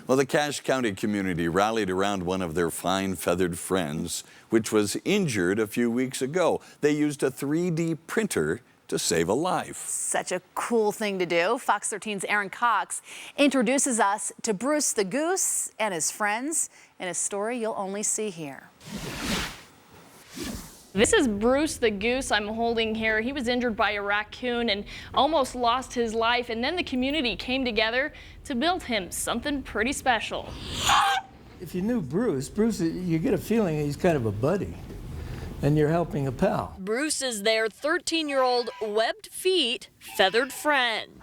Well, the Cache County community rallied around one of their fine feathered friends, which was injured a few weeks ago. They used a 3D printer to save a life. Such a cool thing to do. Fox 13's Aaron Cox introduces us to Bruce the goose and his friends in a story you'll only see here. This is Bruce the goose I'm holding here. He was injured by a raccoon and almost lost his life, and then the community came together to build him something pretty special. If you knew Bruce, you get a feeling he's kind of a buddy, and you're helping a pal. Bruce is their 13-year-old webbed feet feathered friend.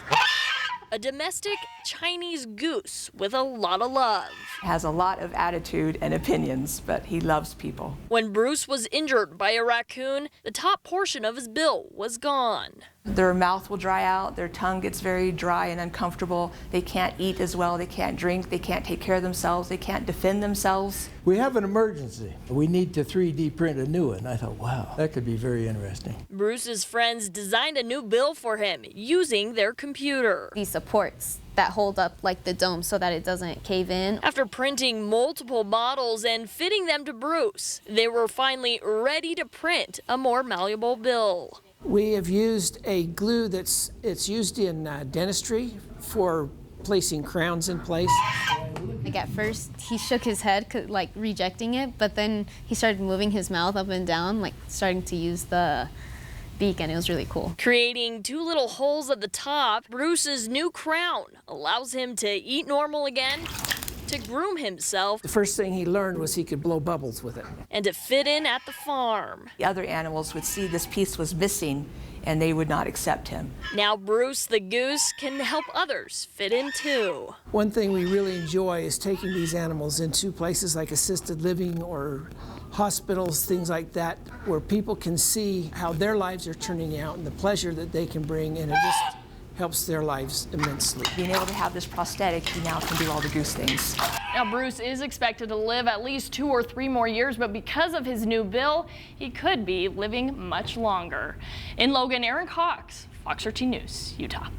A domestic Chinese goose with a lot of love. Has a lot of attitude and opinions, but he loves people. When Bruce was injured by a raccoon, the top portion of his bill was gone. Their mouth will dry out, their tongue gets very dry and uncomfortable. They can't eat as well, they can't drink, they can't take care of themselves, they can't defend themselves. We have an emergency. We need to 3D print a new one. I thought, wow, that could be very interesting. Bruce's friends designed a new bill for him using their computer. These supports that hold up like the dome so that it doesn't cave in. After printing multiple models and fitting them to Bruce, they were finally ready to print a more malleable bill. We have used a glue it's used in dentistry for placing crowns in place. Like at first, he shook his head, like rejecting it, but then he started moving his mouth up and down, like starting to use the beak, and it was really cool. Creating two little holes at the top, Bruce's new crown allows him to eat normal again, to groom himself. The first thing he learned was he could blow bubbles with it. And to fit in at the farm. The other animals would see this piece was missing and they would not accept him. Now Bruce the goose can help others fit in too. One thing we really enjoy is taking these animals into places like assisted living or hospitals, things like that, where people can see how their lives are turning out and the pleasure that they can bring, and it just helps their lives immensely. Being able to have this prosthetic, he now can do all the goose things. Now Bruce is expected to live at least 2 or 3 more years, but because of his new bill, he could be living much longer. In Logan, Aaron Cox, Fox 13 News, Utah.